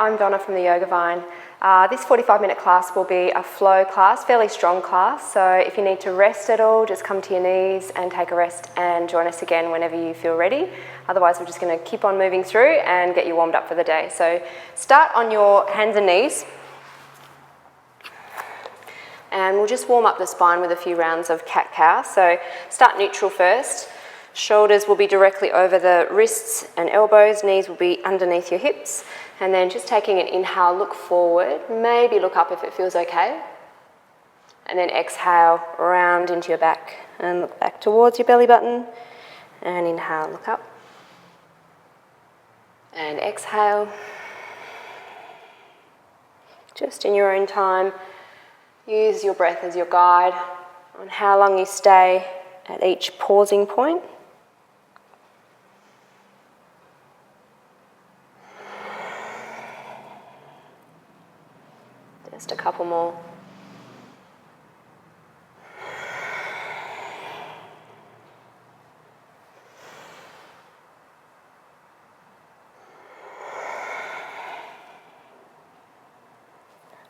I'm Donna from the Yoga Vine. This 45-minute class will be a flow class, fairly strong class, so if you need to rest at all, just come to your knees and take a rest and join us again whenever you feel ready. Otherwise, we're just going to keep on moving through and get you warmed up for the day. So start on your hands and knees, and we'll just warm up the spine with a few rounds of cat-cow. So start neutral first. Shoulders will be directly over the wrists and elbows, knees will be underneath your hips, and then just taking an inhale, look forward, maybe look up if it feels okay, and then exhale, round into your back and look back towards your belly button, and inhale, look up, and exhale. Just in your own time, use your breath as your guide on how long you stay at each pausing point. Just a couple more.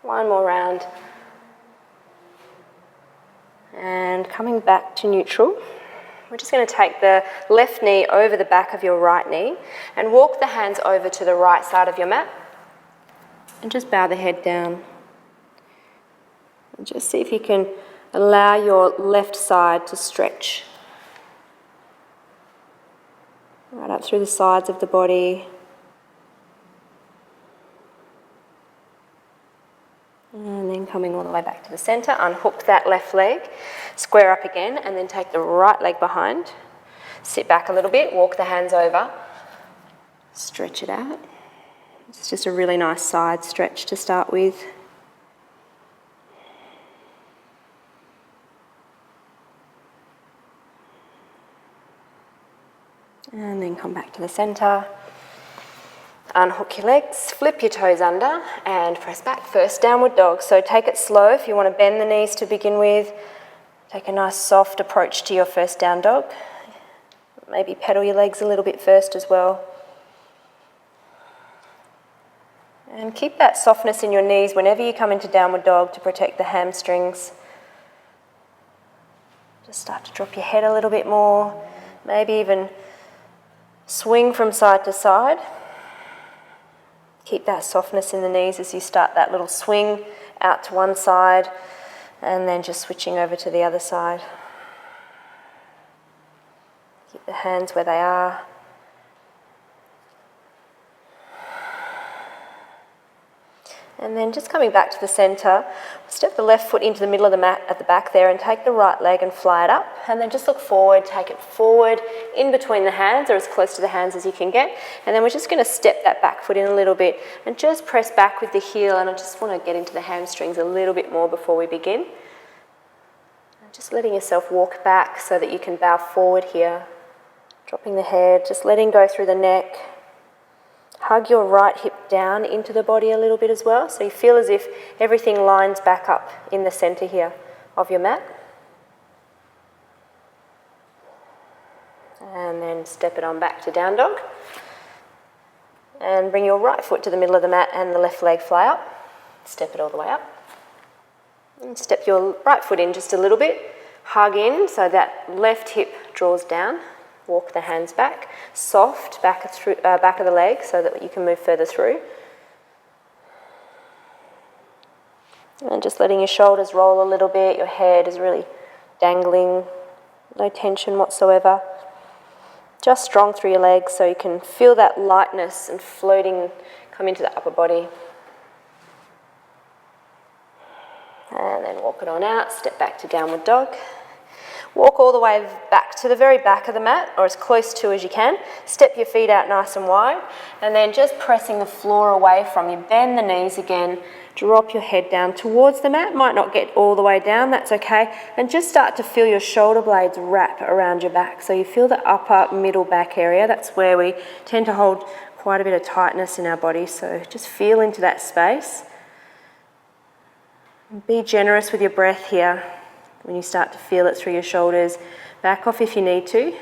One more round. And coming back to neutral, we're just going to take the left knee over the back of your right knee and walk the hands over to the right side of your mat and just bow the head down. And just see if you can allow your left side to stretch right up through the sides of the body. And then coming all the way back to the centre, unhook that left leg, square up again, and then take the right leg behind. Sit back a little bit, walk the hands over, stretch it out. It's just a really nice side stretch to start with. And then come back to the centre. Unhook your legs, flip your toes under and press back. First downward dog. So take it slow if you want to bend the knees to begin with. Take a nice soft approach to your first down dog. Maybe pedal your legs a little bit first as well. And keep that softness in your knees whenever you come into downward dog to protect the hamstrings. Just start to drop your head a little bit more. Maybe even swing from side to side. Keep that softness in the knees as you start that little swing out to one side and then just switching over to the other side. Keep the hands where they are. And then just coming back to the centre, step the left foot into the middle of the mat at the back there and take the right leg and fly it up. And then just look forward, take it forward in between the hands or as close to the hands as you can get. And then we're just going to step that back foot in a little bit and just press back with the heel. And I just want to get into the hamstrings a little bit more before we begin. And just letting yourself walk back so that you can bow forward here. Dropping the head, just letting go through the neck. Hug your right hip down into the body a little bit as well, so you feel as if everything lines back up in the centre here of your mat. And then step it on back to down dog. And bring your right foot to the middle of the mat and the left leg fly up. Step it all the way up. And step your right foot in just a little bit. Hug in so that left hip draws down. Walk the hands back, soft back of the leg so that you can move further through. And just letting your shoulders roll a little bit, your head is really dangling, no tension whatsoever. Just strong through your legs so you can feel that lightness and floating come into the upper body. And then walk it on out, step back to downward dog. Walk all the way back to the very back of the mat, or as close to as you can. Step your feet out nice and wide, and then just pressing the floor away from you. Bend the knees again, drop your head down towards the mat. Might not get all the way down, that's okay. And just start to feel your shoulder blades wrap around your back. So you feel the upper middle back area. That's where we tend to hold quite a bit of tightness in our body. So just feel into that space. Be generous with your breath here. When you start to feel it through your shoulders, back off if you need to.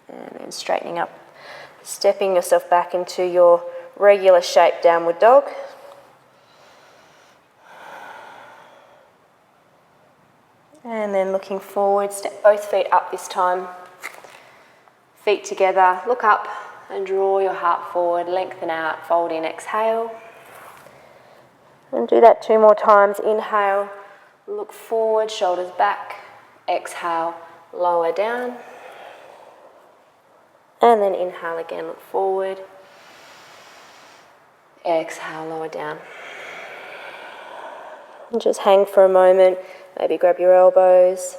And then straightening up Stepping yourself back into your regular shape downward dog. And then looking forward, step both feet up this time. Feet together, look up and draw your heart forward, lengthen out, fold in, exhale. And do that 2 more times. Inhale, look forward, shoulders back. Exhale, lower down. And then inhale again, look forward. Exhale, lower down. And just hang for a moment. Maybe grab your elbows.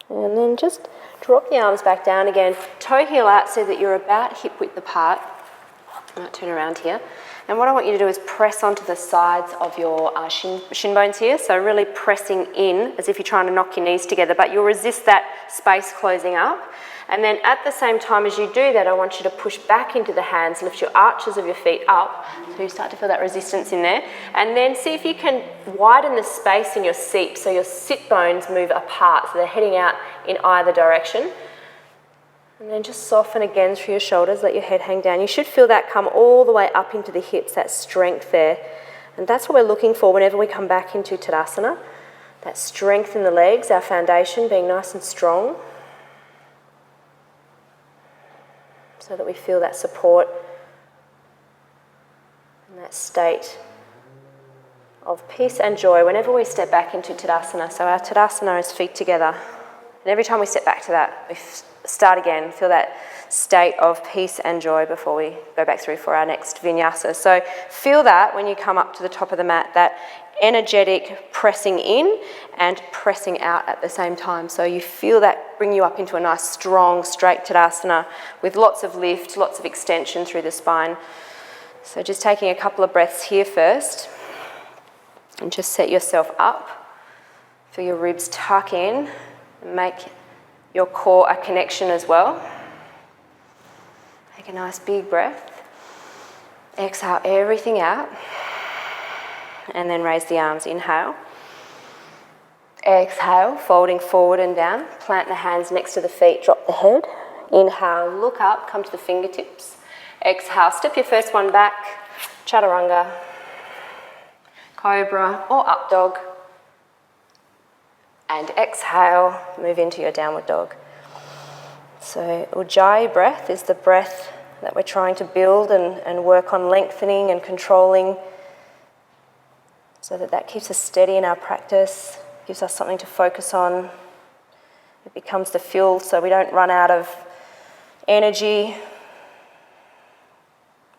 And then just drop the arms back down again. Toe heel out so that you're about hip width apart. I might turn around here. And what I want you to do is press onto the sides of your shin bones here. So really pressing in as if you're trying to knock your knees together, but you'll resist that space closing up. And then at the same time as you do that, I want you to push back into the hands, lift your arches of your feet up, so you start to feel that resistance in there. And then see if you can widen the space in your seat, so your sit bones move apart, so they're heading out in either direction. And then just soften again through your shoulders, let your head hang down. You should feel that come all the way up into the hips, that strength there. And that's what we're looking for whenever we come back into Tadasana. That strength in the legs, our foundation being nice and strong, so that we feel that support and that state of peace and joy whenever we step back into Tadasana. So our Tadasana is feet together. And every time we step back to that, we start again, feel that state of peace and joy before we go back through for our next vinyasa. So feel that when you come up to the top of the mat, that energetic pressing in and pressing out at the same time. So you feel that bring you up into a nice, strong, straight Tadasana with lots of lift, lots of extension through the spine. So just taking a couple of breaths here first and just set yourself up. Feel your ribs tuck in and make your core a connection as well. Take a nice big breath. Exhale everything out. And then raise the arms, inhale. Exhale, folding forward and down. Plant the hands next to the feet, drop the head. Inhale, look up, come to the fingertips. Exhale, step your first one back. Chaturanga, Cobra or Up Dog. And exhale, move into your downward dog. So Ujjayi breath is the breath that we're trying to build and work on lengthening and controlling, so that keeps us steady in our practice, gives us something to focus on. It becomes the fuel so we don't run out of energy,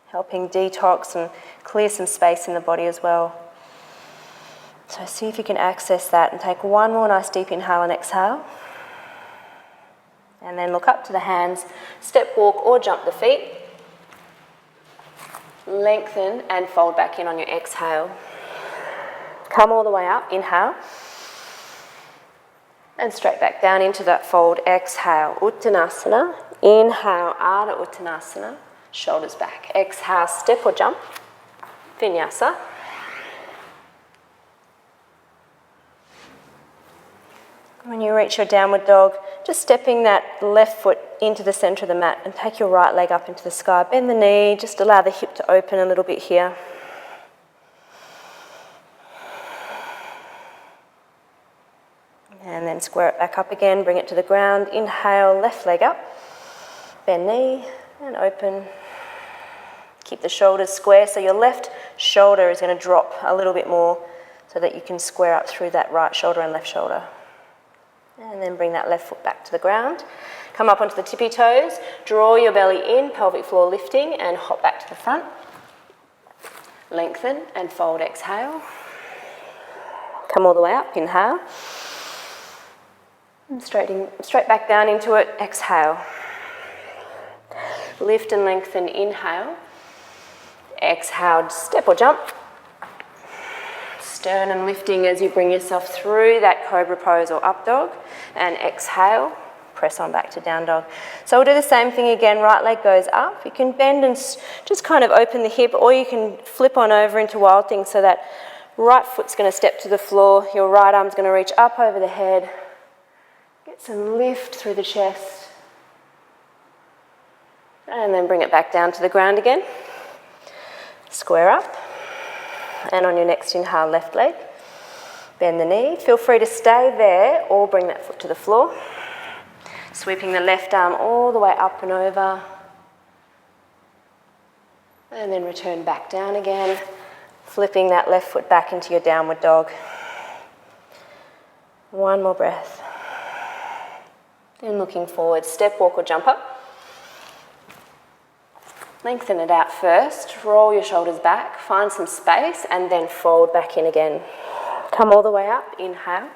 helping detox and clear some space in the body as well. So see if you can access that and take one more nice deep inhale and exhale. And then look up to the hands, step walk or jump the feet. Lengthen and fold back in on your exhale. Come all the way up, inhale. And straight back down into that fold, exhale, Uttanasana. Inhale, Ardha Uttanasana, shoulders back. Exhale, step or jump, Vinyasa. When you reach your downward dog, just stepping that left foot into the center of the mat and take your right leg up into the sky. Bend the knee, just allow the hip to open a little bit here. And then square it back up again, bring it to the ground. Inhale, left leg up, bend knee and open. Keep the shoulders square, so your left shoulder is going to drop a little bit more so that you can square up through that right shoulder and left shoulder. And then bring that left foot back to the ground. Come up onto the tippy toes, draw your belly in, pelvic floor lifting, and hop back to the front. Lengthen and fold, exhale. Come all the way up, inhale. And straight back down into it, exhale. Lift and lengthen, inhale. Exhale, step or jump. Sternum lifting as you bring yourself through that cobra pose or up dog. And exhale, press on back to down dog. So we'll do the same thing again, right leg goes up. You can bend and just kind of open the hip, or you can flip on over into wild thing so that right foot's going to step to the floor, your right arm's going to reach up over the head. Get some lift through the chest. And then bring it back down to the ground again. Square up. And on your next inhale, left leg. Bend the knee. Feel free to stay there or bring that foot to the floor. Sweeping the left arm all the way up and over. And then return back down again. Flipping that left foot back into your downward dog. One more breath. Then looking forward, step, walk or jump up. Lengthen it out first, roll your shoulders back, find some space and then fold back in again. Come all the way up, inhale.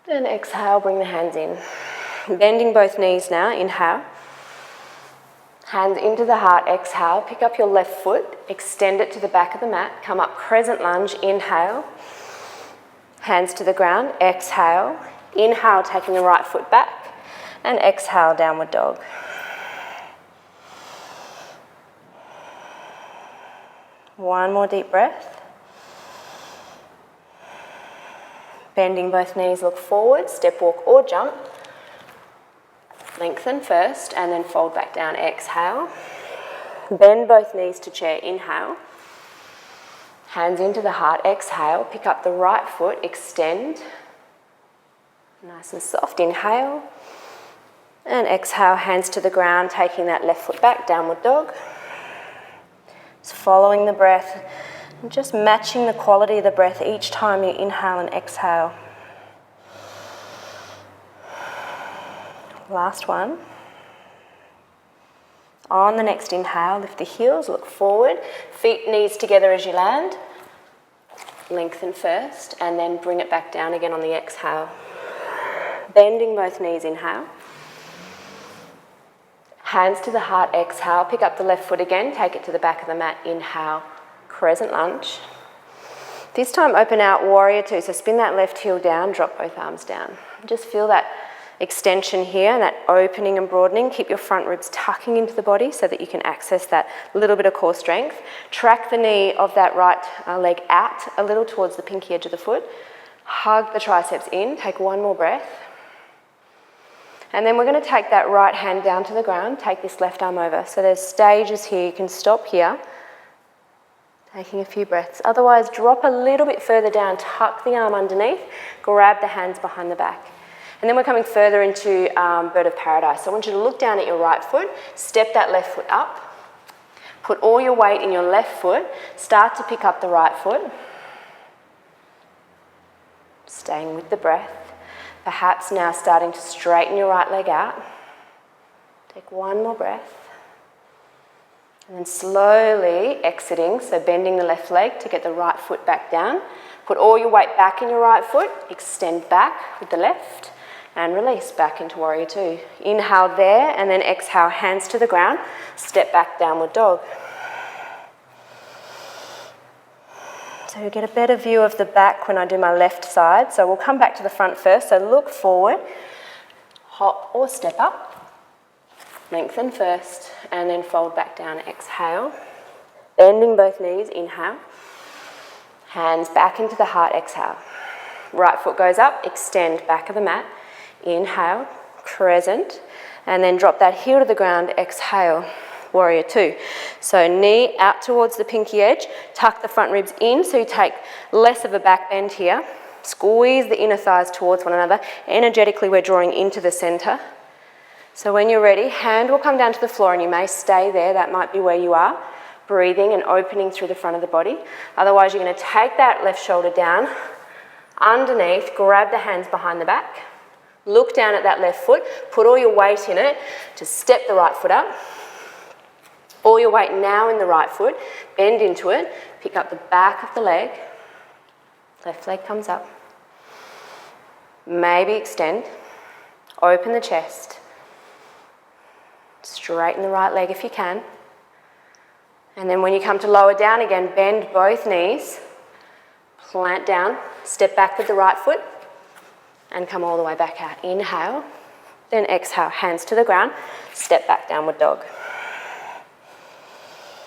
Then exhale, bring the hands in. Bending both knees now, inhale. Hands into the heart, exhale. Pick up your left foot, extend it to the back of the mat. Come up, crescent lunge, inhale. Hands to the ground, exhale. Inhale, taking the right foot back. And exhale, downward dog. One more deep breath. Bending both knees, look forward, step, walk or jump. Lengthen first and then fold back down, exhale. Bend both knees to chair, inhale. Hands into the heart, exhale. Pick up the right foot, extend. Nice and soft, inhale. And exhale, hands to the ground, taking that left foot back, downward dog. Just following the breath, and just matching the quality of the breath each time you inhale and exhale. Last one. On the next inhale, lift the heels, look forward, feet, knees together as you land. Lengthen first and then bring it back down again on the exhale. Bending both knees, inhale. Hands to the heart, exhale. Pick up the left foot again, take it to the back of the mat, inhale, crescent lunge. This time open out, warrior two, so spin that left heel down, drop both arms down. Just feel that extension here and that opening and broadening. Keep your front ribs tucking into the body so that you can access that little bit of core strength. Track the knee of that right leg out a little towards the pinky edge of the foot. Hug the triceps in, take one more breath. And then we're going to take that right hand down to the ground, take this left arm over. So there's stages here, you can stop here, taking a few breaths. Otherwise, drop a little bit further down, tuck the arm underneath, grab the hands behind the back. And then we're coming further into Bird of Paradise. So I want you to look down at your right foot, step that left foot up, put all your weight in your left foot, start to pick up the right foot, staying with the breath. Perhaps now starting to straighten your right leg out. Take one more breath. And then slowly exiting, so bending the left leg to get the right foot back down. Put all your weight back in your right foot, extend back with the left, and release back into warrior two. Inhale there, and then exhale, hands to the ground, step back, downward dog. So you get a better view of the back when I do my left side. So we'll come back to the front first. So look forward, hop or step up, lengthen first, and then fold back down, exhale. Bending both knees, inhale. Hands back into the heart, exhale. Right foot goes up, extend back of the mat, inhale, crescent, and then drop that heel to the ground, exhale. Warrior two. So knee out towards the pinky edge, tuck the front ribs in so you take less of a back bend here. Squeeze the inner thighs towards one another. Energetically, we're drawing into the center. So when you're ready, hand will come down to the floor and you may stay there. That might be where you are. Breathing and opening through the front of the body. Otherwise, you're going to take that left shoulder down, underneath, grab the hands behind the back. Look down at that left foot, put all your weight in it to step the right foot up. All your weight now in the right foot, bend into it, pick up the back of the leg, left leg comes up, maybe extend, open the chest, straighten the right leg if you can, and then when you come to lower down again, bend both knees, plant down, step back with the right foot, and come all the way back out. Inhale, then exhale, hands to the ground, step back, downward dog.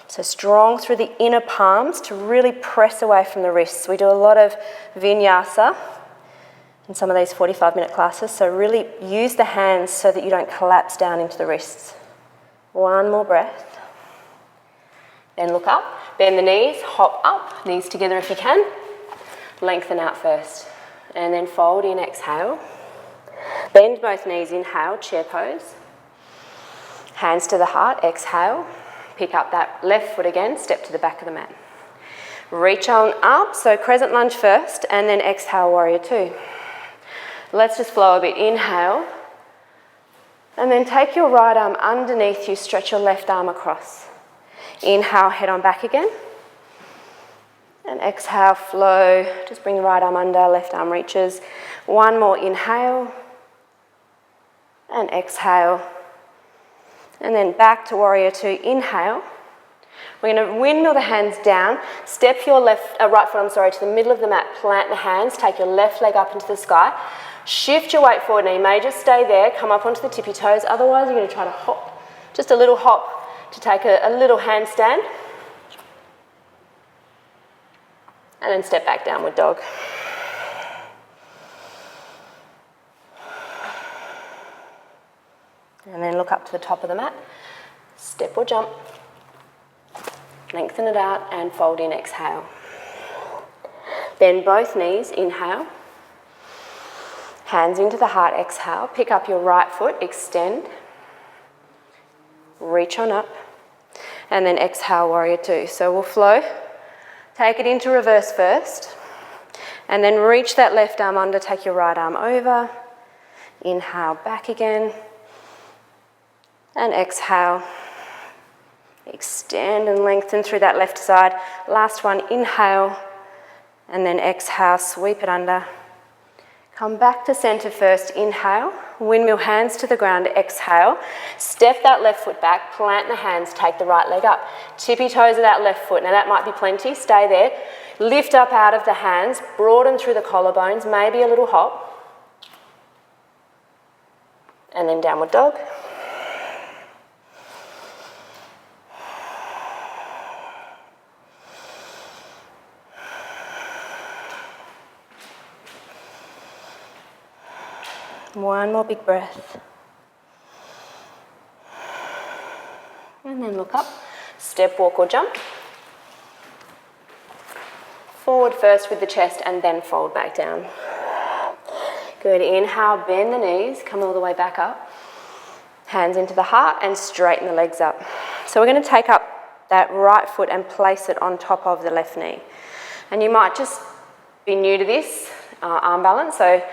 So strong through the inner palms to really press away from the wrists. We do a lot of vinyasa in some of these 45-minute classes, so really use the hands so that you don't collapse down into the wrists. One more breath. Then look up, bend the knees, hop up, knees together if you can. Lengthen out first. And then fold in, exhale. Bend both knees, inhale, chair pose. Hands to the heart, exhale. Pick up that left foot again, step to the back of the mat. Reach on up, so crescent lunge first, and then exhale, warrior two. Let's just flow a bit. Inhale. And then take your right arm underneath you, stretch your left arm across. Inhale, head on back again. And exhale, flow. Just bring the right arm under, left arm reaches. One more inhale. And exhale. And then back to warrior two. Inhale. We're going to windmill the hands down. Step your right foot, to the middle of the mat. Plant the hands. Take your left leg up into the sky. Shift your weight forward. Now you may just stay there. Come up onto the tippy toes. Otherwise, you're going to try to hop. Just a little hop to take a little handstand. And then step back, downward dog. And then look up to the top of the mat. Step or jump. Lengthen it out and fold in, exhale. Bend both knees, inhale. Hands into the heart, exhale. Pick up your right foot, extend. Reach on up. And then exhale, warrior two. So we'll flow. Take it into reverse first. And then reach that left arm under, take your right arm over. Inhale, back again. And exhale. Extend and lengthen through that left side. Last one, inhale. And then exhale, sweep it under. Come back to center first, inhale. Windmill hands to the ground, exhale. Step that left foot back, plant the hands, take the right leg up. Tippy toes of that left foot. Now that might be plenty, stay there. Lift up out of the hands, broaden through the collarbones, maybe a little hop. And then downward dog. One more big breath. And then look up. Step, walk or jump. Forward first with the chest and then fold back down. Good. Inhale, bend the knees, come all the way back up. Hands into the heart and straighten the legs up. So we're going to take up that right foot and place it on top of the left knee. And you might just be new to this arm balance, so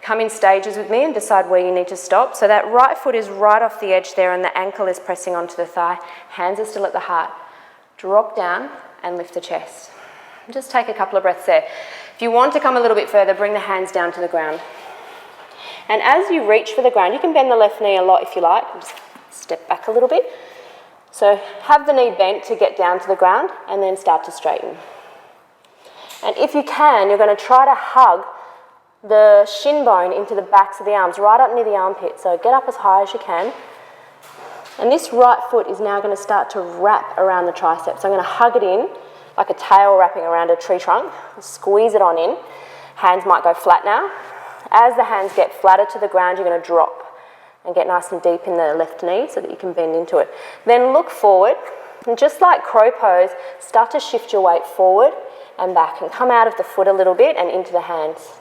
come in stages with me and decide where you need to stop. So that right foot is right off the edge there and the ankle is pressing onto the thigh. Hands are still at the heart. Drop down and lift the chest. Just take a couple of breaths there. If you want to come a little bit further, bring the hands down to the ground. And as you reach for the ground, you can bend the left knee a lot if you like. Just step back a little bit. So have the knee bent to get down to the ground and then start to straighten. And if you can, you're going to try to hug the shin bone into the backs of the arms, right up near the armpit. So get up as high as you can. And this right foot is now going to start to wrap around the triceps. So I'm going to hug it in like a tail wrapping around a tree trunk. Squeeze it on in. Hands might go flat now. As the hands get flatter to the ground, you're going to drop and get nice and deep in the left knee so that you can bend into it. Then look forward. And just like crow pose, start to shift your weight forward and back and come out of the foot a little bit and into the hands.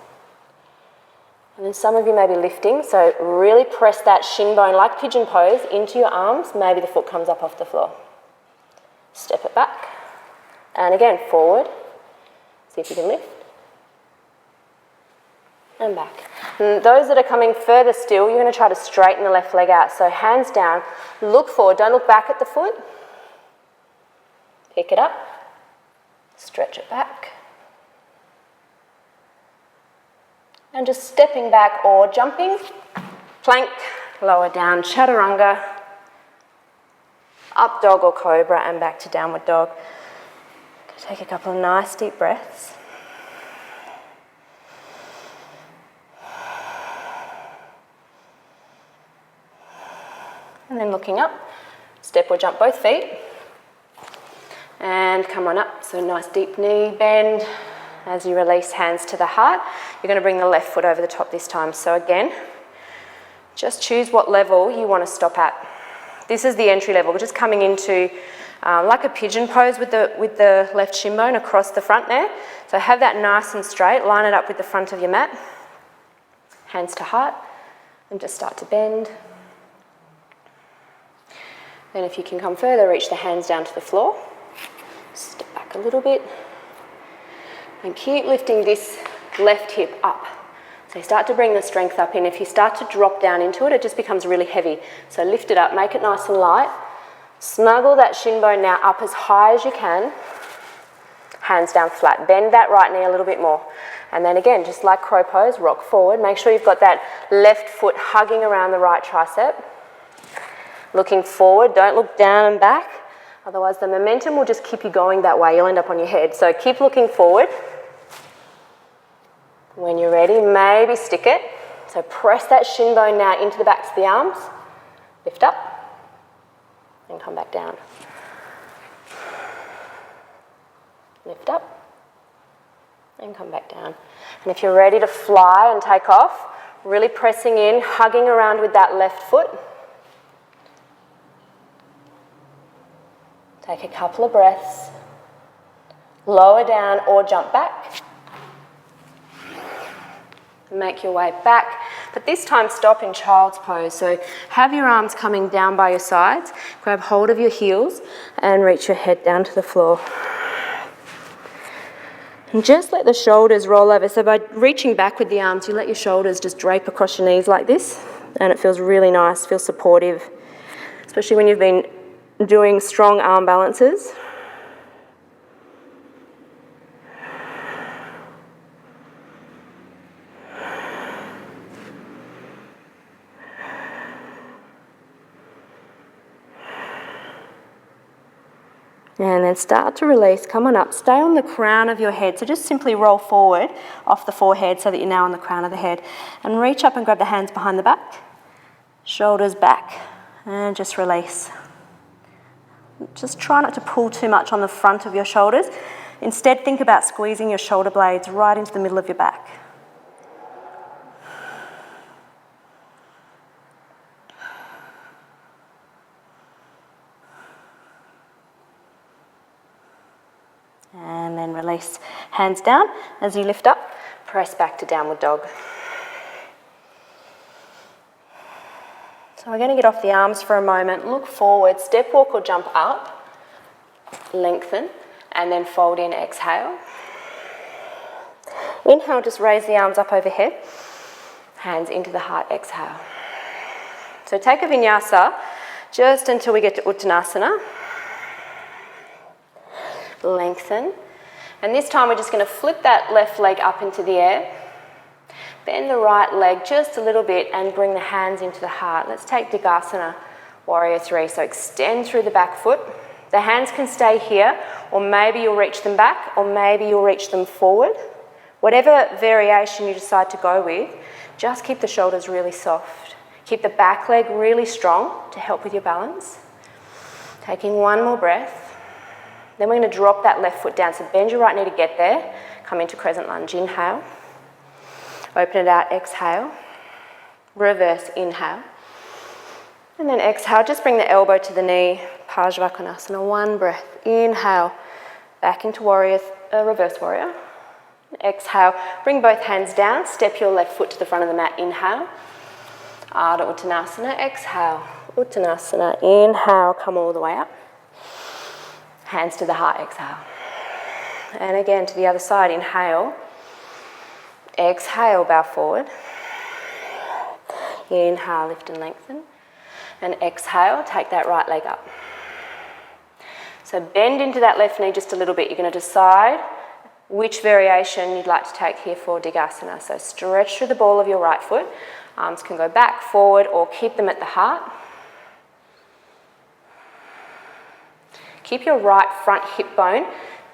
And then some of you may be lifting, so really press that shin bone like pigeon pose into your arms. Maybe the foot comes up off the floor. Step it back. And again, forward. See if you can lift. And back. And those that are coming further still, you're going to try to straighten the left leg out. So hands down, look forward, don't look back at the foot. Pick it up, stretch it back. And just stepping back or jumping, plank, lower down, chaturanga, up dog or cobra and back to downward dog. Take a couple of nice deep breaths. And then looking up, step or jump both feet. And come on up, so nice deep knee bend. As you release hands to the heart, you're going to bring the left foot over the top this time. So again, just choose what level you want to stop at. This is the entry level. We're just coming into like a pigeon pose with the left shin bone across the front there. So have that nice and straight, line it up with the front of your mat. Hands to heart, and just start to bend. Then if you can come further, reach the hands down to the floor. Step back a little bit. And keep lifting this left hip up. So you start to bring the strength up in. If you start to drop down into it, it just becomes really heavy. So lift it up, make it nice and light. Snuggle that shin bone now up as high as you can. Hands down flat. Bend that right knee a little bit more. And then again, just like crow pose, rock forward. Make sure you've got that left foot hugging around the right tricep. Looking forward, don't look down and back. Otherwise the momentum will just keep you going that way. You'll end up on your head. So keep looking forward. When you're ready, maybe stick it. So press that shin bone now into the backs of the arms. Lift up and come back down. Lift up and come back down. And if you're ready to fly and take off, really pressing in, hugging around with that left foot. Take a couple of breaths. Lower down or jump back. Make your way back, but this time stop in child's pose. So have your arms coming down by your sides, grab hold of your heels and reach your head down to the floor. And just let the shoulders roll over. So by reaching back with the arms, you let your shoulders just drape across your knees like this, and it feels really nice, feels supportive, especially when you've been doing strong arm balances. And then start to release, come on up, stay on the crown of your head. So just simply roll forward off the forehead so that you're now on the crown of the head. And reach up and grab the hands behind the back, shoulders back, and just release. Just try not to pull too much on the front of your shoulders. Instead, think about squeezing your shoulder blades right into the middle of your back. And then release, hands down. As you lift up, press back to downward dog. So we're going to get off the arms for a moment, look forward, step walk or jump up, lengthen, and then fold in, exhale. Inhale, just raise the arms up overhead, hands into the heart, exhale. So take a vinyasa just until we get to Uttanasana. Lengthen, and this time we're just going to flip that left leg up into the air, bend the right leg just a little bit and bring the hands into the heart. Let's take Digasana, Warrior 3. So extend through the back foot. The hands can stay here, or maybe you'll reach them back, or maybe you'll reach them forward. Whatever variation you decide to go with, just keep the shoulders really soft. Keep the back leg really strong to help with your balance. Taking one more breath. Then we're going to drop that left foot down. So bend your right knee to get there. Come into crescent lunge. Inhale. Open it out. Exhale. Reverse. Inhale. And then exhale. Just bring the elbow to the knee. Parsvakonasana. One breath. Inhale. Back into warrior, reverse warrior. Exhale. Bring both hands down. Step your left foot to the front of the mat. Inhale. Ardha Uttanasana. Exhale. Uttanasana. Inhale. Come all the way up. Hands to the heart, exhale. And again to the other side, inhale. Exhale, bow forward. Inhale, lift and lengthen. And exhale, take that right leg up. So bend into that left knee just a little bit. You're going to decide which variation you'd like to take here for Digasana. So stretch through the ball of your right foot. Arms can go back, forward, or keep them at the heart. Keep your right front hip bone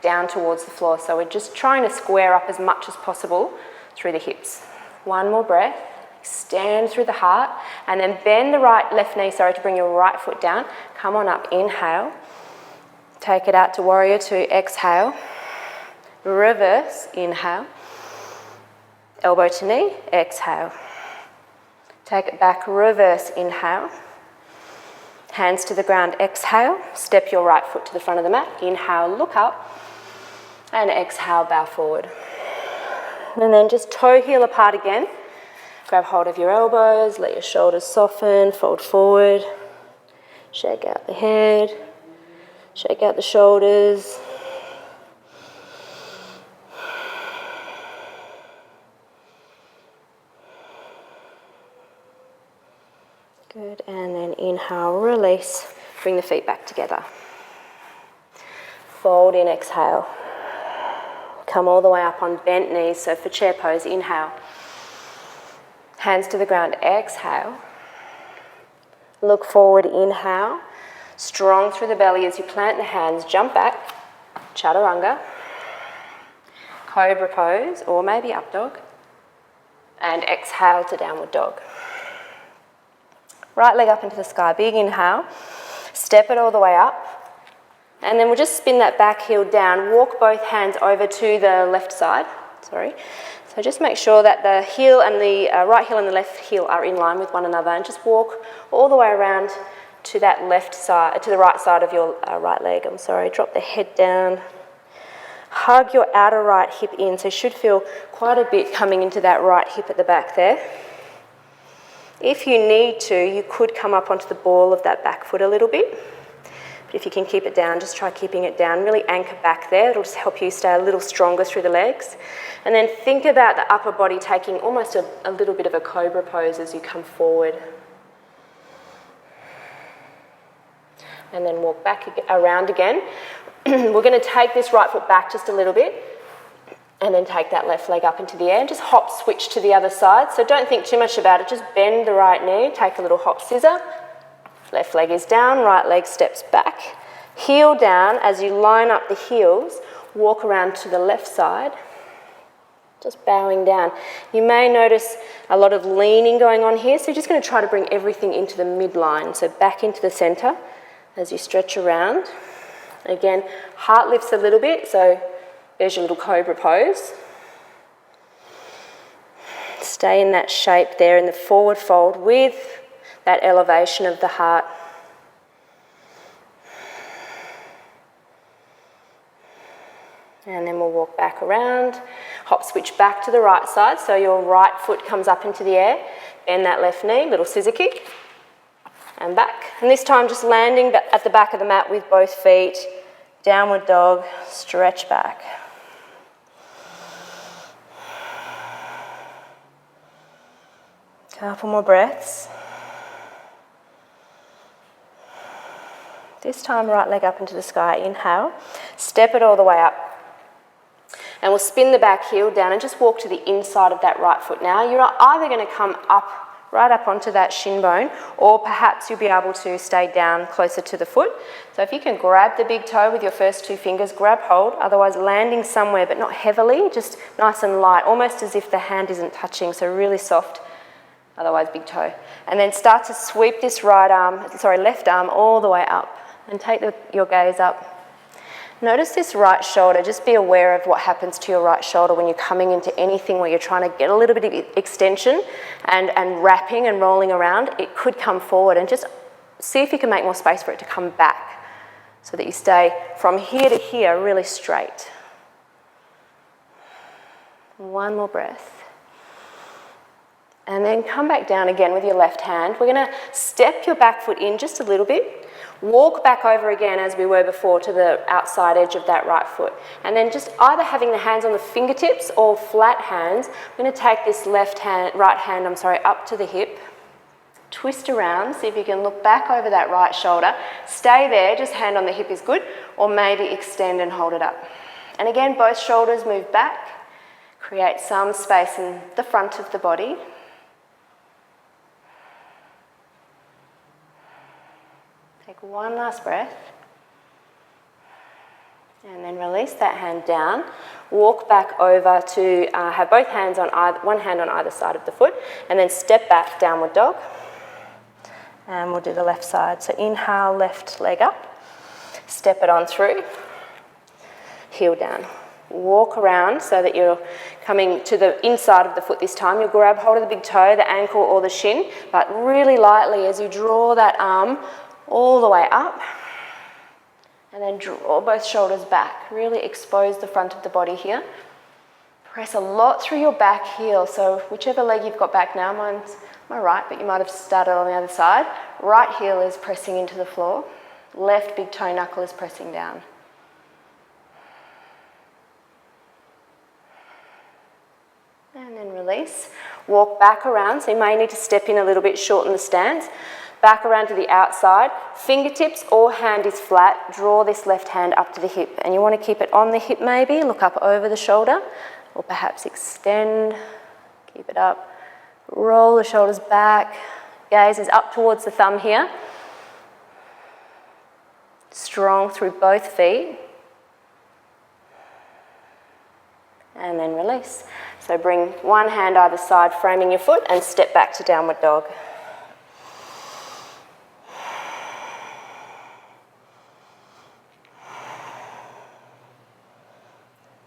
down towards the floor. So we're just trying to square up as much as possible through the hips. One more breath. Extend through the heart. And then bend the left knee, to bring your right foot down. Come on up. Inhale. Take it out to warrior 2. Exhale. Reverse. Inhale. Elbow to knee. Exhale. Take it back. Reverse. Inhale. Hands to the ground, exhale. Step your right foot to the front of the mat. Inhale, look up. And exhale, bow forward. And then just toe heel apart again. Grab hold of your elbows, let your shoulders soften, fold forward. Shake out the head, shake out the shoulders. Good, and then inhale, release. Bring the feet back together. Fold in, exhale. Come all the way up on bent knees. So for chair pose, inhale. Hands to the ground, exhale. Look forward, inhale. Strong through the belly as you plant the hands, jump back. Chaturanga. Cobra pose, or maybe up dog. And exhale to downward dog. Right leg up into the sky, big inhale. Step it all the way up. And then we'll just spin that back heel down. Walk both hands over to the left side. So just make sure that the heel and the right heel and the left heel are in line with one another, and just walk all the way around to that left side, to the right side of your right leg. Drop the head down. Hug your outer right hip in, so you should feel quite a bit coming into that right hip at the back there. If you need to, you could come up onto the ball of that back foot a little bit. But if you can keep it down, just try keeping it down. Really anchor back there. It'll just help you stay a little stronger through the legs. And then think about the upper body taking almost a little bit of a cobra pose as you come forward. And then walk back around again. We're going to take this right foot back just a little bit. And then take that left leg up into the air and just hop switch to the other side. So don't think too much about it. Just bend the right knee. Take a little hop scissor. Left leg is down, right leg steps back. Heel down. As you line up the heels, walk around to the left side. Just bowing down. You may notice a lot of leaning going on here, so you're just going to try to bring everything into the midline. So back into the center as you stretch around. Again, heart lifts a little bit, so there's your little cobra pose. Stay in that shape there in the forward fold with that elevation of the heart. And then we'll walk back around, hop switch back to the right side, so your right foot comes up into the air, bend that left knee, little scissor kick, and back. And this time just landing at the back of the mat with both feet, downward dog, stretch back. Couple more breaths. This time, right leg up into the sky, inhale, step it all the way up. And we'll spin the back heel down and just walk to the inside of that right foot now. You're either going to come up, right up onto that shin bone, or perhaps you'll be able to stay down closer to the foot. So if you can grab the big toe with your first two fingers, grab hold, otherwise landing somewhere but not heavily, just nice and light, almost as if the hand isn't touching, so really soft, otherwise big toe. And then start to sweep this left arm all the way up. And take your gaze up. Notice this right shoulder. Just be aware of what happens to your right shoulder when you're coming into anything where you're trying to get a little bit of extension and wrapping and rolling around. It could come forward, and just see if you can make more space for it to come back so that you stay from here to here really straight. One more breath. And then come back down again with your left hand. We're going to step your back foot in just a little bit. Walk back over again as we were before to the outside edge of that right foot. And then just either having the hands on the fingertips or flat hands, we're going to take this right hand, up to the hip. Twist around, see if you can look back over that right shoulder. Stay there, just hand on the hip is good, or maybe extend and hold it up. And again, both shoulders move back. Create some space in the front of the body. Take one last breath. And then release that hand down. Walk back over to have both hands on one hand on either side of the foot, and then step back, downward dog. And we'll do the left side. So inhale, left leg up. Step it on through. Heel down. Walk around so that you're coming to the inside of the foot this time. You'll grab hold of the big toe, the ankle or the shin, but really lightly as you draw that arm all the way up. And then draw both shoulders back. Really expose the front of the body here. Press a lot through your back heel. So whichever leg you've got back now, mine's my right, but you might have started on the other side. Right heel is pressing into the floor. Left big toe knuckle is pressing down. And then release. Walk back around, so you may need to step in a little bit, shorten the stance. Back around to the outside. Fingertips or hand is flat. Draw this left hand up to the hip. And you want to keep it on the hip maybe. Look up over the shoulder. Or perhaps extend. Keep it up. Roll the shoulders back. Gaze is up towards the thumb here. Strong through both feet. And then release. So bring one hand either side, framing your foot, and step back to downward dog.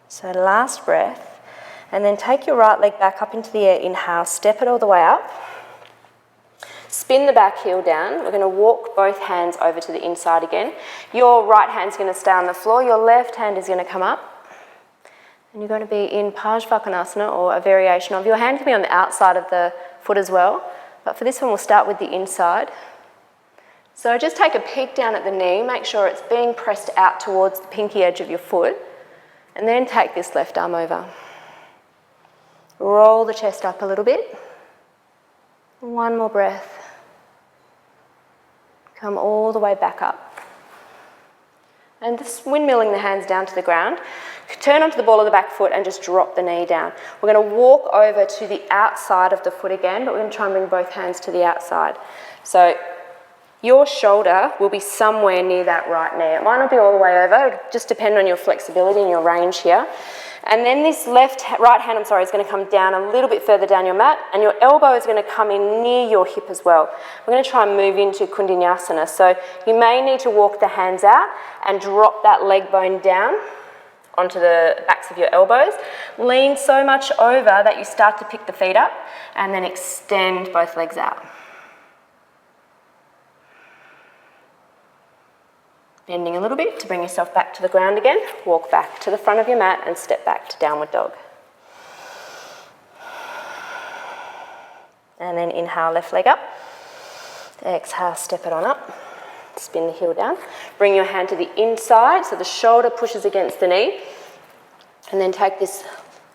So last breath, and then take your right leg back up into the air, inhale, step it all the way up. Spin the back heel down. We're going to walk both hands over to the inside again. Your right hand's going to stay on the floor, your left hand is going to come up. And you're going to be in Parsvakonasana, or a variation of. Your hand can be on the outside of the foot as well, but for this one we'll start with the inside. So just take a peek down at the knee, make sure it's being pressed out towards the pinky edge of your foot, and then take this left arm over. Roll the chest up a little bit. One more breath. Come all the way back up. And just windmilling the hands down to the ground. Turn onto the ball of the back foot and just drop the knee down. We're going to walk over to the outside of the foot again, but we're going to try and bring both hands to the outside. So your shoulder will be somewhere near that right knee. It might not be all the way over, it'll just depend on your flexibility and your range here. And then this right hand is going to come down a little bit further down your mat, and your elbow is going to come in near your hip as well. We're going to try and move into Kundinyasana. So you may need to walk the hands out and drop that leg bone down onto the backs of your elbows. Lean so much over that you start to pick the feet up, and then extend both legs out. Bending a little bit to bring yourself back to the ground again. Walk back to the front of your mat and step back to downward dog. And then inhale, left leg up. Exhale, step it on up. Spin the heel down. Bring your hand to the inside so the shoulder pushes against the knee. And then take this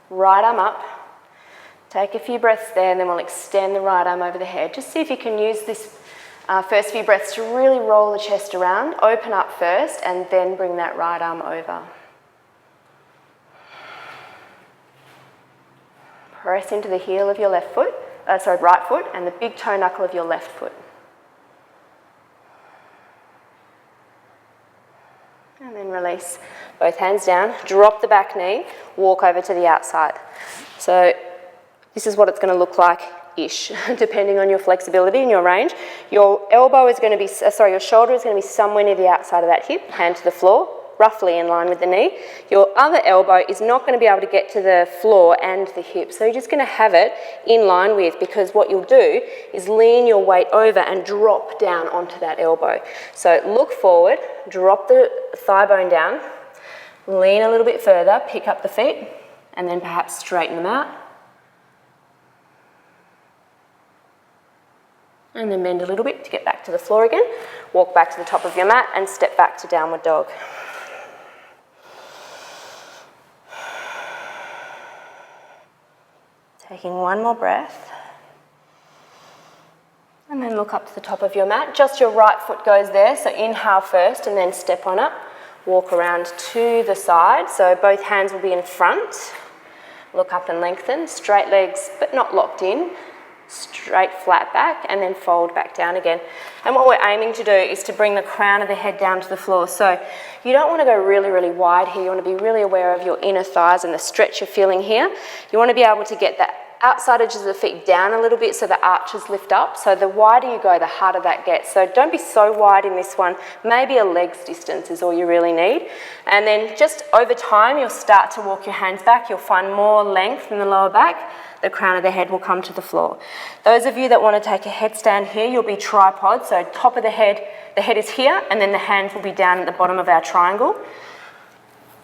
right arm up. Take a few breaths there, and then we'll extend the right arm over the head. Just see if you can use this first few breaths to really roll the chest around. Open up first and then bring that right arm over. Press into the heel of your right foot and the big toe knuckle of your left foot. And then release. Both hands down, drop the back knee, walk over to the outside. So this is what it's going to look like. Depending on your flexibility and your range. Your elbow is going to be, your shoulder is going to be somewhere near the outside of that hip, hand to the floor, roughly in line with the knee. Your other elbow is not going to be able to get to the floor and the hip, so you're just going to have it in line with, because what you'll do is lean your weight over and drop down onto that elbow. So look forward, drop the thigh bone down, lean a little bit further, pick up the feet, and then perhaps straighten them out. And then bend a little bit to get back to the floor again. Walk back to the top of your mat and step back to downward dog. Taking one more breath. And then look up to the top of your mat. Just your right foot goes there, so inhale first and then step on up. Walk around to the side, so both hands will be in front. Look up and lengthen. Straight legs, but not locked in. Straight flat back, and then fold back down again. And what we're aiming to do is to bring the crown of the head down to the floor. So you don't want to go really, really wide here. You want to be really aware of your inner thighs and the stretch you're feeling here. You want to be able to get that outside edges of the feet down a little bit so the arches lift up. So the wider you go, the harder that gets. So don't be so wide in this one. Maybe a leg's distance is all you really need. And then just over time, you'll start to walk your hands back. You'll find more length in the lower back. The crown of the head will come to the floor. Those of you that want to take a headstand here, you'll be tripod. So top of the head is here, and then the hands will be down at the bottom of our triangle.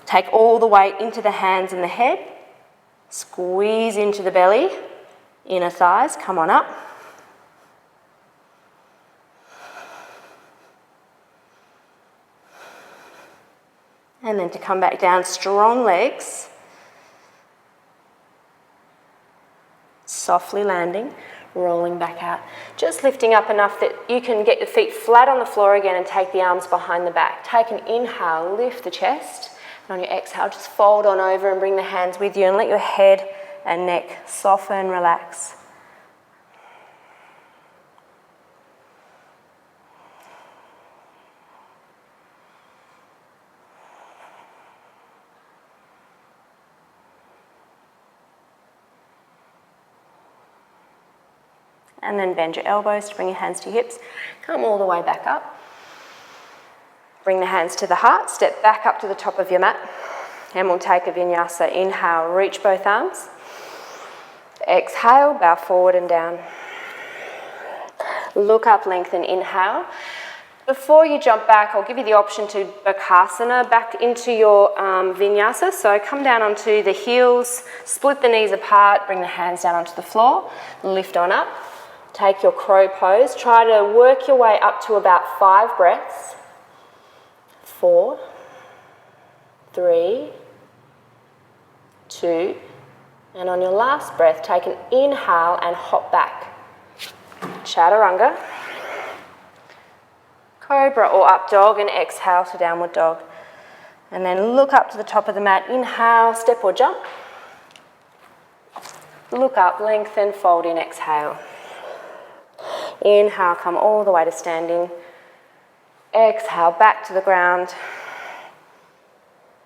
Take all the weight into the hands and the head. Squeeze into the belly, inner thighs, come on up. And then to come back down, strong legs. Softly landing, rolling back out. Just lifting up enough that you can get your feet flat on the floor again and take the arms behind the back. Take an inhale, lift the chest. And on your exhale, just fold on over and bring the hands with you and let your head and neck soften, relax. And then bend your elbows to bring your hands to your hips. Come all the way back up. Bring the hands to the heart, step back up to the top of your mat, and we'll take a vinyasa. Inhale, reach both arms. Exhale, bow forward and down. Look up, lengthen, inhale. Before you jump back, I'll give you the option to bakasana back into your vinyasa. So come down onto the heels, split the knees apart, bring the hands down onto the floor, lift on up. Take your crow pose. Try to work your way up to about 5 breaths. 4, 3, 2, and on your last breath, take an inhale and hop back. Chaturanga, cobra or up dog, and exhale to downward dog. And then look up to the top of the mat. Inhale, step or jump. Look up, lengthen, fold in, exhale. Inhale, come all the way to standing. Exhale, back to the ground.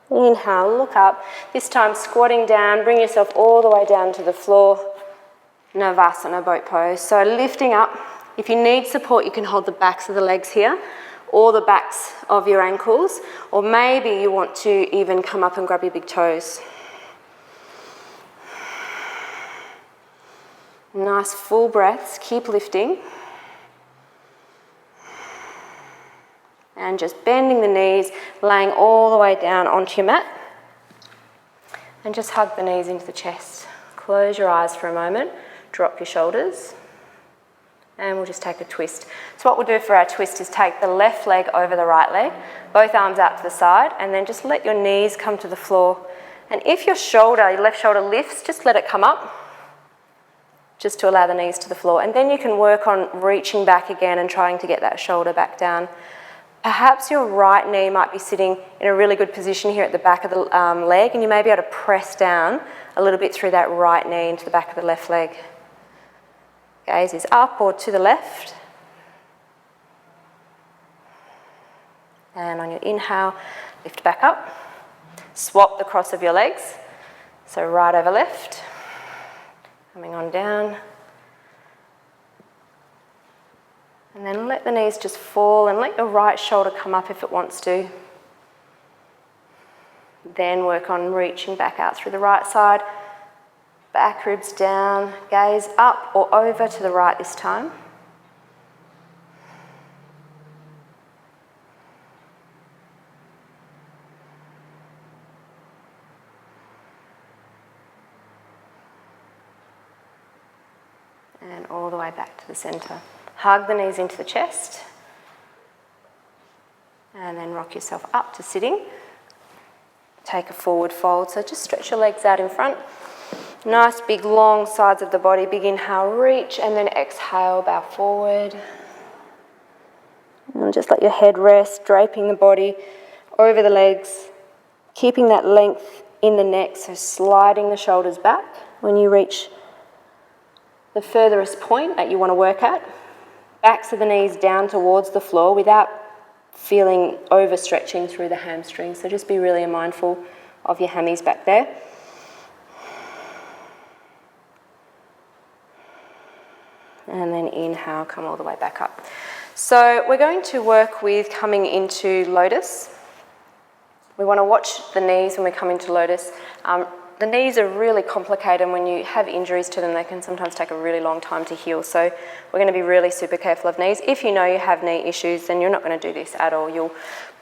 Inhale, look up. This time squatting down, bring yourself all the way down to the floor. Navasana, boat pose. So lifting up. If you need support, you can hold the backs of the legs here or the backs of your ankles, or maybe you want to even come up and grab your big toes. Nice full breaths, keep lifting. And just bending the knees, laying all the way down onto your mat. And just hug the knees into the chest. Close your eyes for a moment, drop your shoulders. And we'll just take a twist. So what we'll do for our twist is take the left leg over the right leg, both arms out to the side, and then just let your knees come to the floor. And if your left shoulder lifts, just let it come up, just to allow the knees to the floor. And then you can work on reaching back again and trying to get that shoulder back down. Perhaps your right knee might be sitting in a really good position here at the back of the leg, and you may be able to press down a little bit through that right knee into the back of the left leg. Gaze is up or to the left. And on your inhale, lift back up. Swap the cross of your legs. So right over left. Coming on down. And then let the knees just fall and let your right shoulder come up if it wants to. Then work on reaching back out through the right side. Back ribs down, gaze up or over to the right this time. And all the way back to the center. Hug the knees into the chest. And then rock yourself up to sitting. Take a forward fold, so just stretch your legs out in front. Nice big long sides of the body. Big inhale, reach, and then exhale, bow forward. And just let your head rest, draping the body over the legs, keeping that length in the neck, so sliding the shoulders back when you reach the furthest point that you want to work at. Backs of the knees down towards the floor without feeling overstretching through the hamstrings. So just be really mindful of your hammies back there. and then inhale, come all the way back up. So we're going to work with coming into lotus. We want to watch the knees when we come into lotus. The knees are really complicated, and when you have injuries to them, they can sometimes take a really long time to heal. So we're going to be really super careful of knees. If you know you have knee issues, then you're not going to do this at all. You'll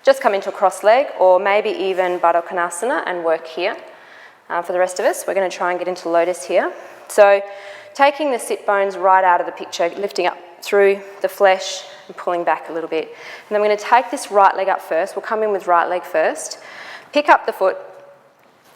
just come into a cross leg, or maybe even Baddha Konasana and work here. For the rest of us, we're going to try and get into lotus here. So taking the sit bones right out of the picture, lifting up through the flesh and pulling back a little bit. And then we're going to take this right leg up first. We'll come in with right leg first. Pick up the foot.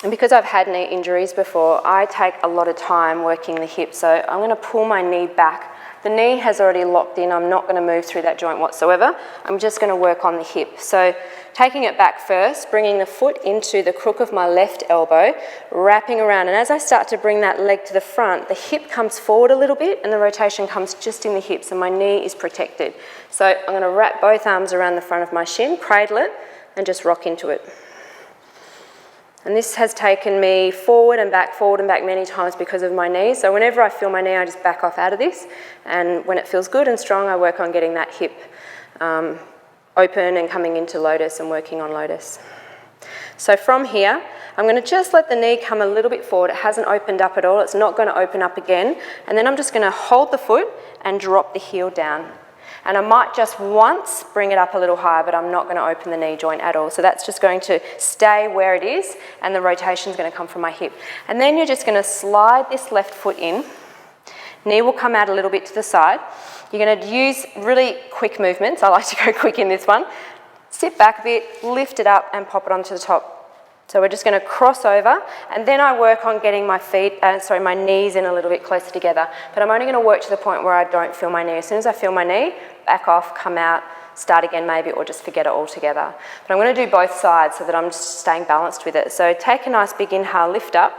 And because I've had knee injuries before, I take a lot of time working the hip. So I'm going to pull my knee back. The knee has already locked in. I'm not going to move through that joint whatsoever. I'm just going to work on the hip. So taking it back first, bringing the foot into the crook of my left elbow, wrapping around. And as I start to bring that leg to the front, the hip comes forward a little bit and the rotation comes just in the hips and my knee is protected. So I'm going to wrap both arms around the front of my shin, cradle it, and just rock into it. And this has taken me forward and back many times because of my knee. So whenever I feel my knee, I just back off out of this. And when it feels good and strong, I work on getting that hip open and coming into lotus and working on lotus. So from here, I'm going to just let the knee come a little bit forward. It hasn't opened up at all. It's not going to open up again. And then I'm just going to hold the foot and drop the heel down. And I might just once bring it up a little higher, but I'm not going to open the knee joint at all. So that's just going to stay where it is, and the rotation is going to come from my hip. And then you're just going to slide this left foot in. Knee will come out a little bit to the side. You're going to use really quick movements. I like to go quick in this one. Sit back a bit, lift it up, and pop it onto the top. So we're just going to cross over, and then I work on getting my my knees in a little bit closer together. But I'm only going to work to the point where I don't feel my knee. As soon as I feel my knee, back off, come out, start again maybe, or just forget it altogether. But I'm going to do both sides so that I'm just staying balanced with it. So take a nice big inhale, lift up.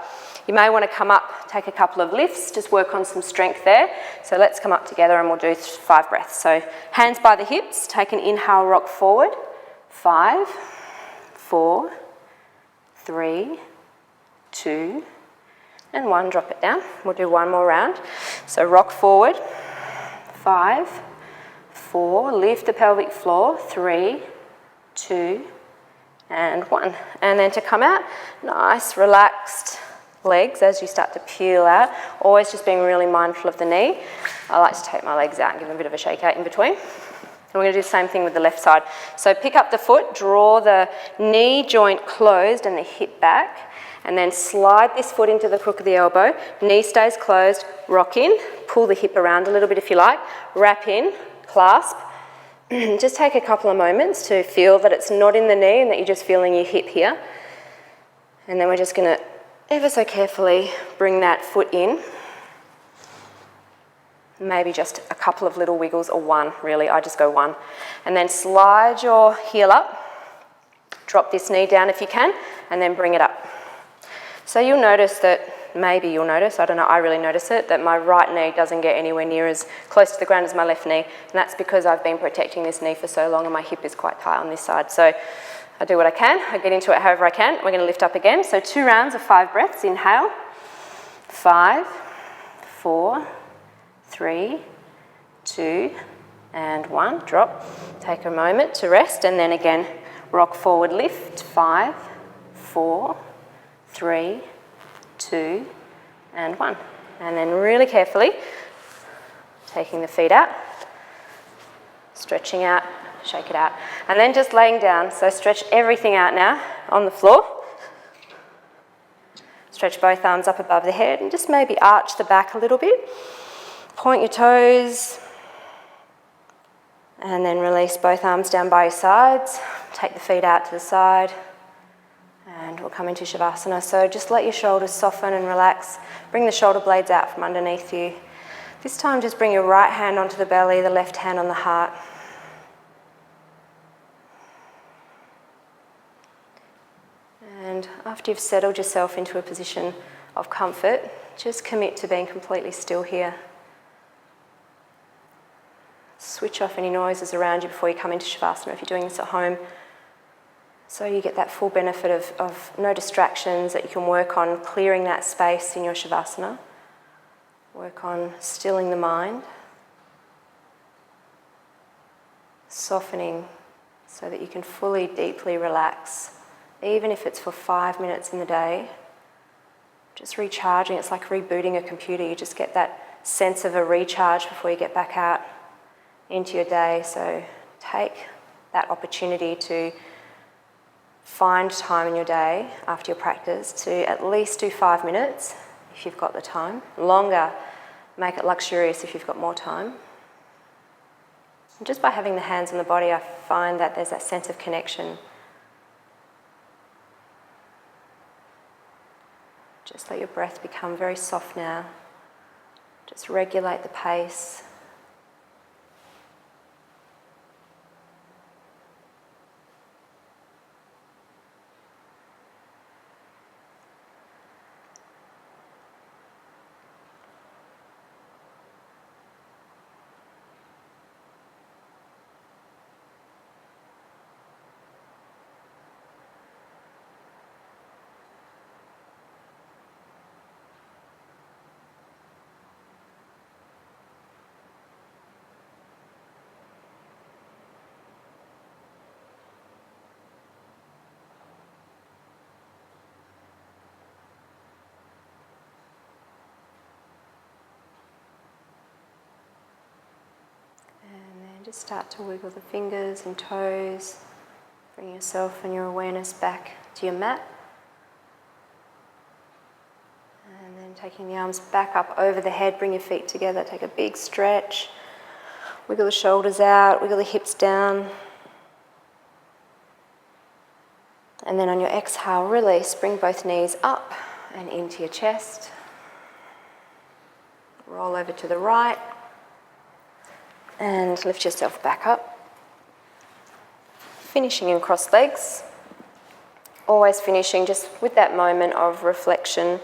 You may want to come up, take a couple of lifts, just work on some strength there. So let's come up together and we'll do 5 breaths. So hands by the hips, take an inhale, rock forward. 5, 4, 3, 2, and 1, drop it down. We'll do one more round. So rock forward, 5, 4, lift the pelvic floor, 3, 2, and 1. And then to come out, nice relaxed legs as you start to peel out, always just being really mindful of the knee. I like to take my legs out and give them a bit of a shake out in between. And we're going to do the same thing with the left side. So pick up the foot, draw the knee joint closed and the hip back, and then slide this foot into the crook of the elbow. Knee stays closed, rock in, pull the hip around a little bit if you like, wrap in, clasp. Just take a couple of moments to feel that it's not in the knee and that you're just feeling your hip here. And then we're just going to ever so carefully bring that foot in. Maybe just a couple of little wiggles, or one really, I just go one. And then slide your heel up, drop this knee down if you can, and then bring it up. So you'll notice that, maybe you'll notice, I don't know, I really notice it, that my right knee doesn't get anywhere near as close to the ground as my left knee, and that's because I've been protecting this knee for so long and my hip is quite tight on this side. So I do what I can, I get into it however I can. We're going to lift up again. So 2 rounds of 5 breaths, inhale, 5, 4, 3, 2, and 1, drop. Take a moment to rest, and then again, rock forward, lift, 5, 4, 3, 2, and 1. And then really carefully, taking the feet out, stretching out, shake it out. And then just laying down, so stretch everything out now on the floor. Stretch both arms up above the head and just maybe arch the back a little bit. Point your toes, and then release both arms down by your sides. Take the feet out to the side, and we'll come into Shavasana. So just let your shoulders soften and relax. Bring the shoulder blades out from underneath you. This time just bring your right hand onto the belly, the left hand on the heart. And after you've settled yourself into a position of comfort, just commit to being completely still here. Switch off any noises around you before you come into Shavasana if you're doing this at home, so you get that full benefit of no distractions, that you can work on clearing that space in your Shavasana. Work on stilling the mind. softening so that you can fully, deeply relax, even if it's for 5 minutes in the day. Just recharging, it's like rebooting a computer. You just get that sense of a recharge before you get back out into your day. So take that opportunity to find time in your day after your practice to at least do 5 minutes if you've got the time. Longer, make it luxurious if you've got more time. And just by having the hands on the body, I find that there's that sense of connection. Just let your breath become very soft now. Just regulate the pace. Just start to wiggle the fingers and toes. Bring yourself and your awareness back to your mat. And then taking the arms back up over the head, bring your feet together, take a big stretch. Wiggle the shoulders out, wiggle the hips down. And then on your exhale, release, bring both knees up and into your chest. Roll over to the right. And lift yourself back up. Finishing in crossed legs. Always finishing just with that moment of reflection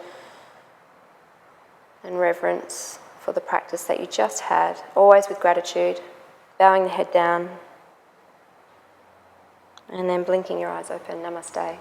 and reverence for the practice that you just had. Always with gratitude. Bowing the head down. And then blinking your eyes open. Namaste.